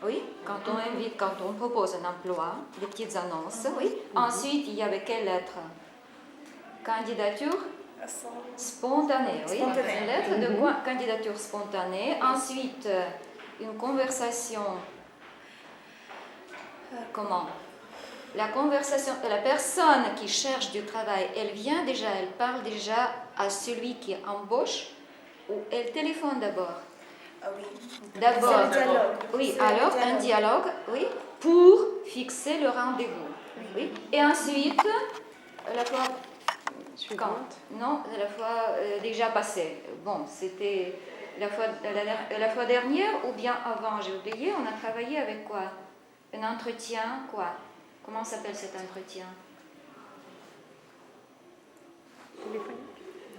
Oui, quand on invite, quand on propose un emploi, des petites annonces, oui. Ensuite, il y avait quelle lettre? Candidature spontanée, oui. Spontanée. Une lettre de candidature spontanée. Ensuite, une conversation. Comment? La conversation, la personne qui cherche du travail, elle vient déjà, elle parle déjà à celui qui embauche ou elle téléphone d'abord? Ah oui. D'abord, C'est le dialogue. oui, C'est alors le un dialogue, oui, pour fixer le rendez-vous. Oui. Et ensuite, la fois Suivante. Non, la fois déjà passée. Bon, c'était la fois dernière ou bien avant, j'ai oublié, on a travaillé avec quoi? Un entretien, quoi? Comment s'appelle cet entretien?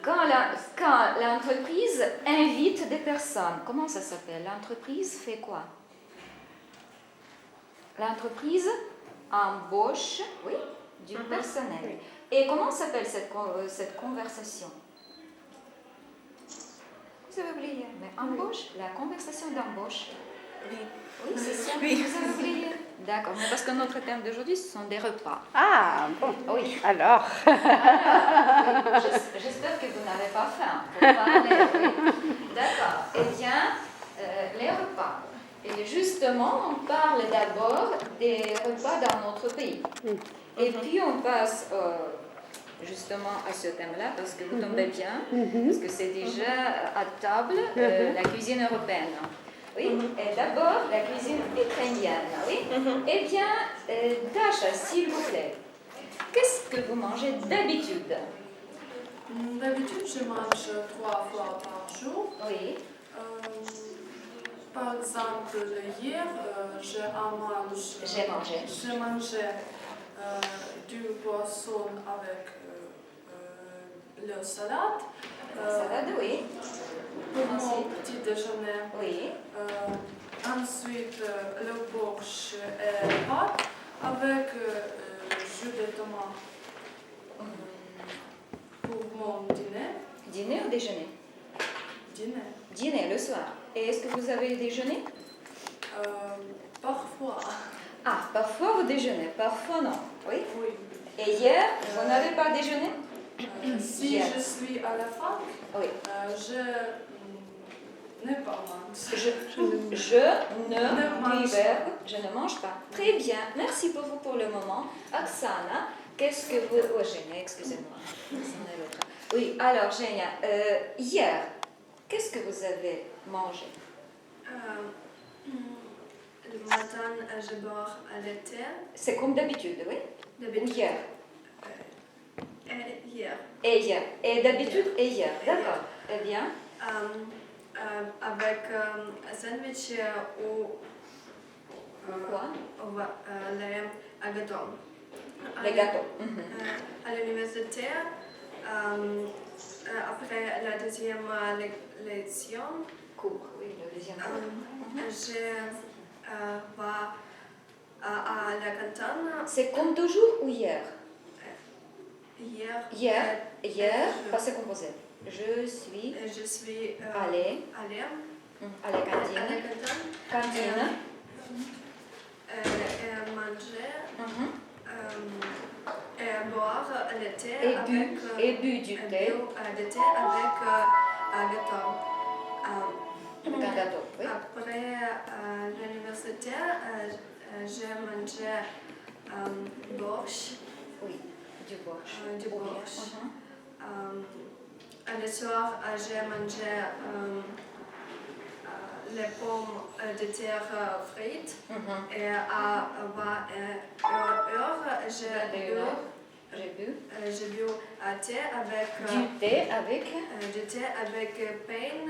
Quand l'entreprise invite des personnes, comment ça s'appelle? L'entreprise fait quoi? L'entreprise embauche, oui, du personnel. Et comment s'appelle cette conversation? Vous avez oublié, mais embauche, la conversation d'embauche. Oui. Oui, c'est ça, Oui. vous avez oublié. D'accord, mais parce que notre thème d'aujourd'hui, ce sont des repas. Ah, bon. Oui. Alors. Alors, oui, j'espère que vous n'avez pas faim pour parler. Oui. D'accord. Eh bien, les repas. Et justement, on parle d'abord des repas dans notre pays. Et puis, on passe justement à ce thème-là, parce que vous tombez bien, parce que c'est déjà à table la cuisine européenne. Oui, et d'abord la cuisine ukrainienne. Oui. Eh bien, Dasha, s'il vous plaît, qu'est-ce que vous mangez d'habitude? D'habitude, je mange 3 fois par jour. Oui. Par exemple, hier, j'ai mangé du poisson avec le salade. Salade, oui. Pour mon petit déjeuner. Oui. Ensuite, le borscht et pâtes avec jus de tomate. Pour mon dîner. Dîner ou déjeuner? Dîner. Dîner le soir. Et est-ce que vous avez déjeuné? Parfois. Ah, parfois vous déjeunez, parfois non. Oui. Oui. Et hier, vous n'avez pas déjeuné? Si Hier. je suis à la fac, Oui. je n'ai pas mangé. Je ne mange pas. Très bien. Merci beaucoup pour le moment. Oksana, qu'est-ce que vous... Oh, Genia, excusez-moi. Oksana est l'autre. Oui, alors, Genia, hier, qu'est-ce que vous avez mangé? Le matin, je bois le thé. C'est comme d'habitude, oui? Ou hier? Hier. Et hier. Et d'habitude et hier. D'accord. Eh bien? Avec un sandwich ou quoi? les gâteaux. Les gâteaux. À l'université, après la deuxième leçon, cours, oui, le deuxième cours. je vais à la cantine. C'est comme toujours ou hier? Hier. Hier, passé composé. Je suis allée à la cantine. Cantine. Manger. Boire le thé et bu du thé. Le thé avec un gâteau. Un gâteau, oui. Après l'université, j'ai mangé borscht. Oui, du borscht. Du borscht. Le soir, j'ai mangé les pommes de terre frites. Et à 20h, j'ai bu un thé avec... Du thé avec pain.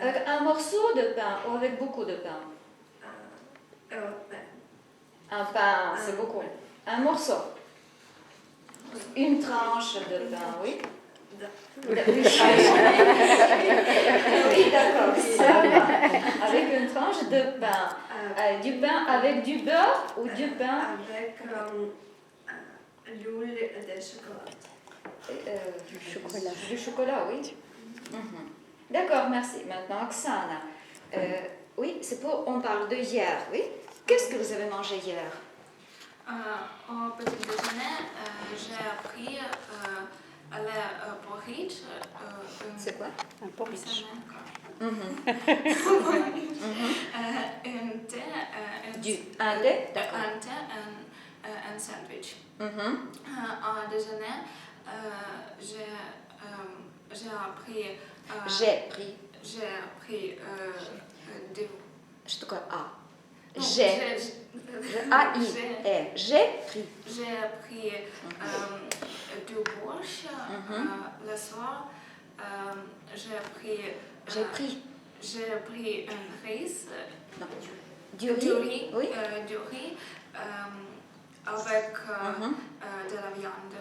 Avec un morceau de pain ou avec beaucoup de pain? Un pain, c'est beaucoup. Un morceau. Une tranche de pain, oui. Oui, d'accord. Avec une tranche de pain. Du pain avec du beurre ou du pain? Avec l'huile de chocolat. Du chocolat, oui. D'accord, merci. Maintenant, Oksana, Oui, c'est pour. On parle de hier, oui. Qu'est-ce que vous avez mangé hier? Au petit déjeuner, j'ai appris à la porridge. C'est quoi? Un porridge. Un thé, Un thé? D'accord. un thé, un sandwich. Au déjeuner, j'ai appris. J'ai pris. J'ai appris des. Что такое А? Non, J'ai. A-I. J'ai pris. J'ai appris du bourge le soir. J'ai appris. J'ai pris. J'ai pris un riz. Non. Du riz. Oui. Du riz avec de la viande.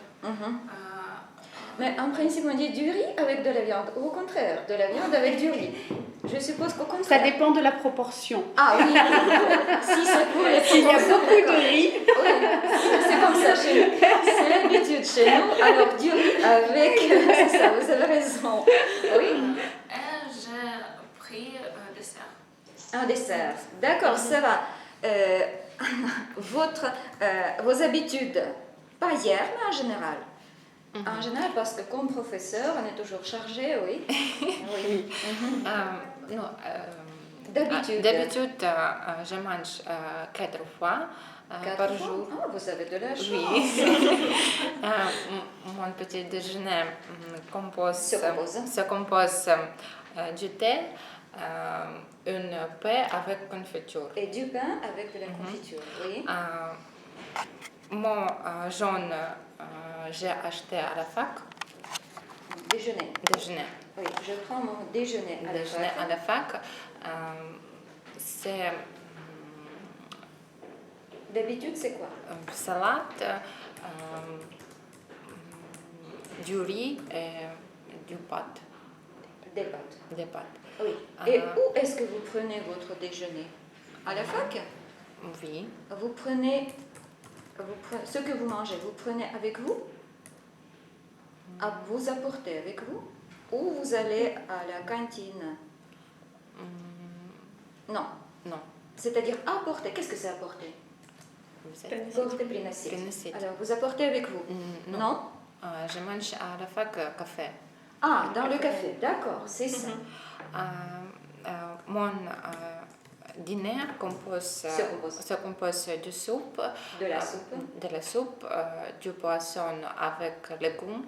Mais en principe, on dit du riz avec de la viande, ou au contraire, de la viande avec du riz. Je suppose qu'au Ça contraire. dépend de la proportion. Ah oui, si c'est pour les S'il y a beaucoup de riz, oui, c'est comme ça chez nous. C'est l'habitude chez nous. Alors du riz avec, c'est ça, vous avez raison. Oui, Et j'ai pris dessert. un dessert. D'accord, ça va. Vos habitudes, pas hier, mais en général. En général, parce que comme professeur, on est toujours chargé, oui. Oui. Non, D'habitude. d'habitude, je mange 4 fois par jour. Ah, vous avez de la chance. Oui. Mon petit déjeuner se compose du thé, une pain avec confiture. Et du pain avec de la confiture, oui. Mon jaune, j'ai acheté à la fac. Déjeuner. Déjeuner. Oui, je prends mon déjeuner à la Déjeuner fac. à la fac. C'est D'habitude, c'est quoi? salade, du riz et du pâte. Des pâtes. Des pâtes. Oui. Et où est-ce que vous prenez votre déjeuner? À la fac? Oui. Vous prenez ce que vous mangez, vous prenez avec vous? Vous apportez avec vous? Ou vous allez à la cantine? Non. Non. C'est-à-dire apporter. Qu'est-ce que c'est apporter? Vous êtes Porter приносить. Приносить. Alors, vous apportez avec vous? Non? Je mange à la fac café. Ah, dans le café, d'accord, c'est ça. Mon dîner se compose de soupe, De la soupe. du poisson avec légumes.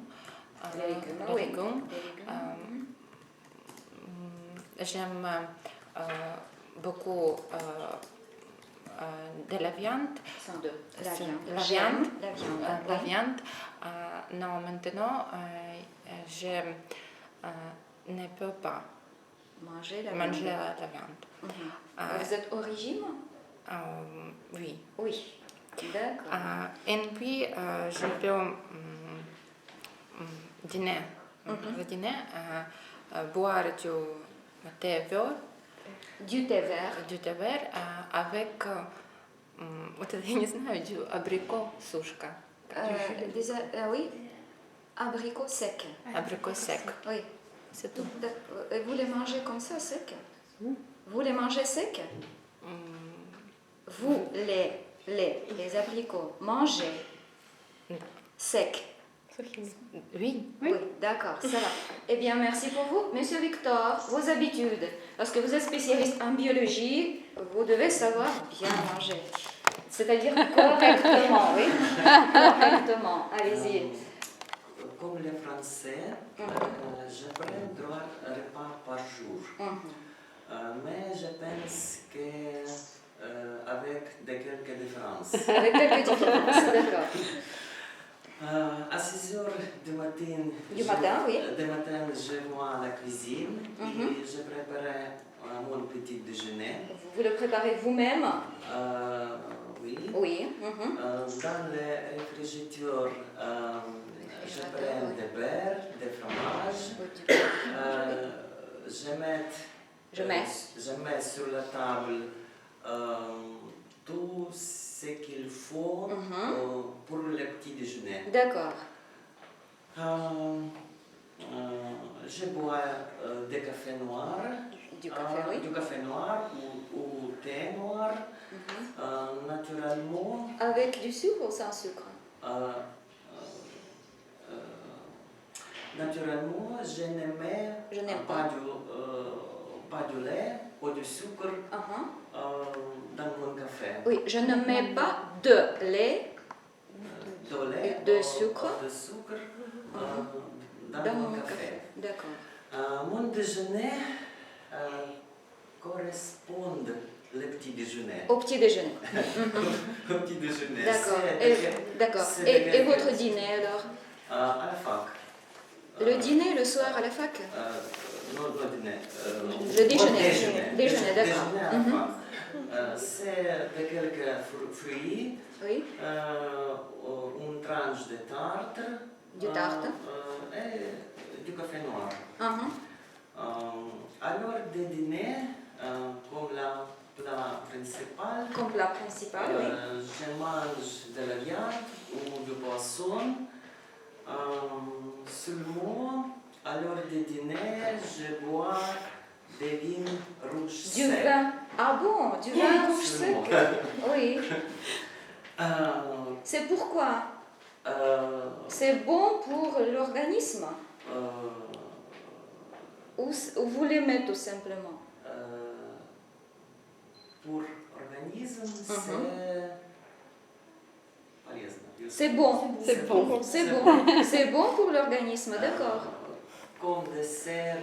Les légumes, les oui. légumes. Les légumes. J'aime beaucoup de la viande. Sans deux. La C'est viande. la J'aime viande. la viande. La oui. viande. Non, maintenant, je ne peux pas Manger la manger viande. la viande. Vous êtes au régime? Oui. Oui. D'accord. Et puis, je peux dîner. Le dîner, boire du thé vert. Du thé vert. Du thé vert avec, вот это я не знаю, абрикос сушка. Oui. Abricots secs. Abricot sec. Oui. C'est tout. Et vous les mangez comme ça, secs? Vous les mangez secs? Vous, les abricots, mangez secs. Oui. Oui, d'accord, ça va. Eh bien, merci pour vous. Monsieur Victor, vos habitudes. Parce que vous êtes spécialiste en biologie, vous devez savoir bien manger. C'est-à-dire correctement, oui. Correctement. Allez-y. Comme les Français, je prends 3 repas par jour. Mais je pense qu'avec quelques différences. Avec quelques différences, d'accord. À 6 heures du matin, oui. je vais à la cuisine et je prépare mon petit déjeuner. Vous le préparez vous-même? Oui. Oui. Dans le réfrigérateur, je prends des beurre, des fromages. Je mets sur la table tout ce qu'il faut pour le petit déjeuner. D'accord. Je bois des cafés noirs. Du café, oui. Du café noir ou thé noir, naturellement. Avec du sucre ou sans sucre? Naturellement, je n'aime pas. Pas du lait ou du sucre dans mon café. Oui, je ne mets pas de lait De lait de ou sucre de sucre dans mon café. D'accord. Mon déjeuner correspond au petit déjeuner. Au petit déjeuner. Au petit déjeuner. D'accord. Et votre dîner alors? À la fac. Le dîner le soir à la fac? Non, le dîner. Le déjeuner. Déjeuner, d'accord. Déjeuner à la fac. C'est de quelques fruits, Oui, une tranche de tarte. du tarte. Et du café noir. Uh-huh. À l'heure de dîner, comme la plat principal, Comme plat principal, oui. je mange de la viande ou du poisson. Seulement, à l'heure de dîner, je bois des vins rouges Du secs. vin. Ah bon, du vin rouge sec. Oui. C'est pourquoi? C'est bon pour l'organisme? Ou vous l'aimez tout simplement? Pour l'organisme, C'est bon. C'est bon. C'est bon. C'est bon pour l'organisme, d'accord. Comme dessert,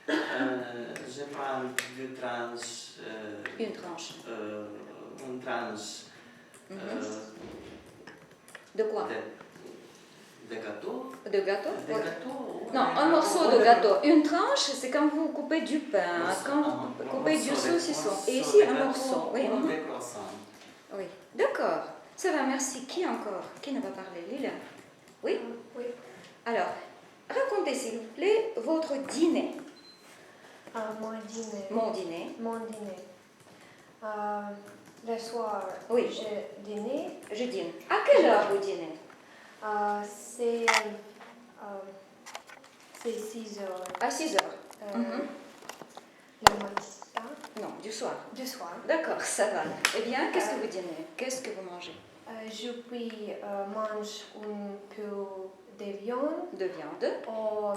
je prends deux tranches. Une tranche. Une tranche De quoi? de gâteau. De gâteau? De Oui. gâteau. Non, un morceau de gâteau. Une tranche, c'est quand vous coupez du pain, quand vous coupez du saucisson. Et ici, un morceau. Oui. Des croissants. Oui. D'accord. Ça va, merci. Qui encore? Qui ne va parler? Lila? Oui? Oui. Alors, racontez s'il vous plaît votre dîner. Mon dîner. Mon dîner. Mon dîner. Le soir, Oui. je dîne. Je dîne. À quelle heure vous dînez? C'est 6 heures. À 6 heures. Le matin. Non, du soir. Du soir. D'accord, ça va. Eh bien, qu'est-ce que vous dînez? Qu'est-ce que vous mangez? Je puis manger un peu de viande De viande, ou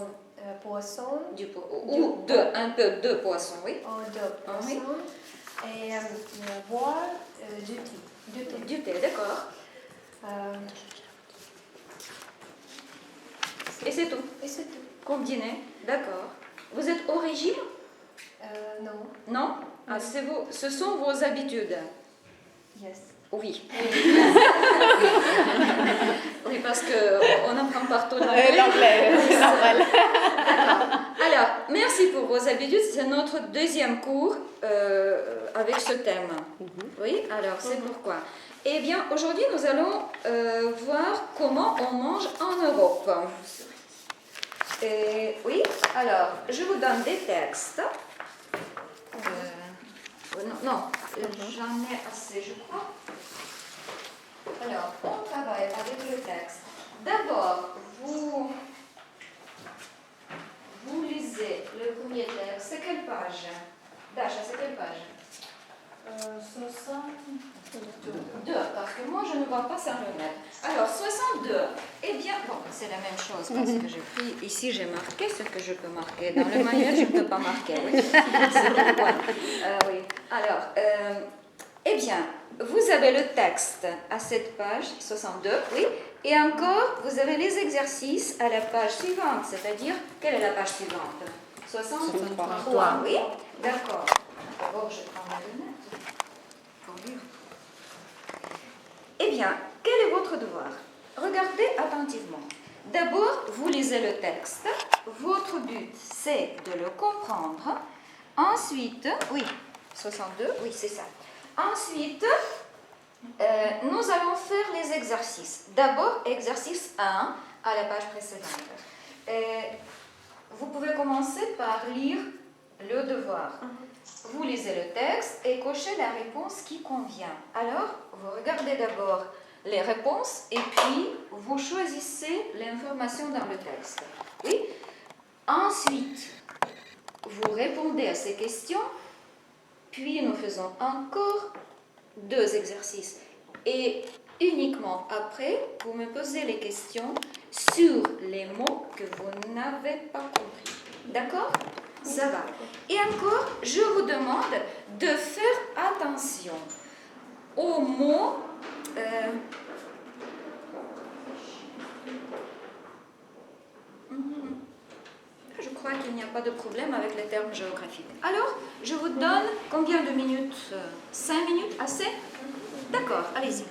poisson. un peu de poisson, oui. Ou de poisson. Et boire du thé. Du thé, d'accord. Et c'est tout. Et c'est tout. Comme dîner, d'accord. Vous êtes au régime? Non. Non? Ah, ce sont vos habitudes. Yes. Oui. Oui, parce qu'on apprend partout l'anglais. L'anglais, c'est normal. D'accord. Alors, merci pour vos habitudes. C'est notre deuxième cours avec ce thème. Oui, alors c'est pourquoi. Eh bien, aujourd'hui, nous allons voir comment on mange en Europe. Oui, alors, je vous donne des textes. Non, j'en ai assez, je crois. Alors, on travaille avec le texte. D'abord, vous lisez le premier texte. C'est quelle page? Dasha, c'est quelle page? 62, parce que moi je ne vois pas ça le mettre. Alors, 62. Eh bien, bon, c'est la même chose parce que j'ai pris, ici j'ai marqué ce que je peux marquer. Dans le manuel, je ne peux pas marquer. Oui. C'est pourquoi. Oui. Alors, eh bien, vous avez le texte à cette page, 62, oui. Et encore, vous avez les exercices à la page suivante, c'est-à-dire, quelle est la page suivante? 63, oui. D'accord. D'abord, je prends ma lunette pour lire. Eh bien, quel est votre devoir? Regardez attentivement. D'abord, vous lisez le texte. Votre but, c'est de le comprendre. Ensuite, oui, 62, oui, c'est ça. Ensuite, nous allons faire les exercices. D'abord, exercice 1 à la page précédente. Vous pouvez commencer par lire le devoir. Vous lisez le texte et cochez la réponse qui convient. Alors, vous regardez d'abord les réponses et puis vous choisissez l'information dans le texte. Oui. Ensuite, vous répondez à ces questions, puis nous faisons encore 2 exercices. Et uniquement après, vous me posez les questions sur les mots que vous n'avez pas compris. D'accord? Ça va. Et encore, je vous demande de faire attention aux mots. Je crois qu'il n'y a pas de problème avec les termes géographiques. Alors, je vous donne combien de minutes? 5 minutes? Assez? D'accord, allez-y.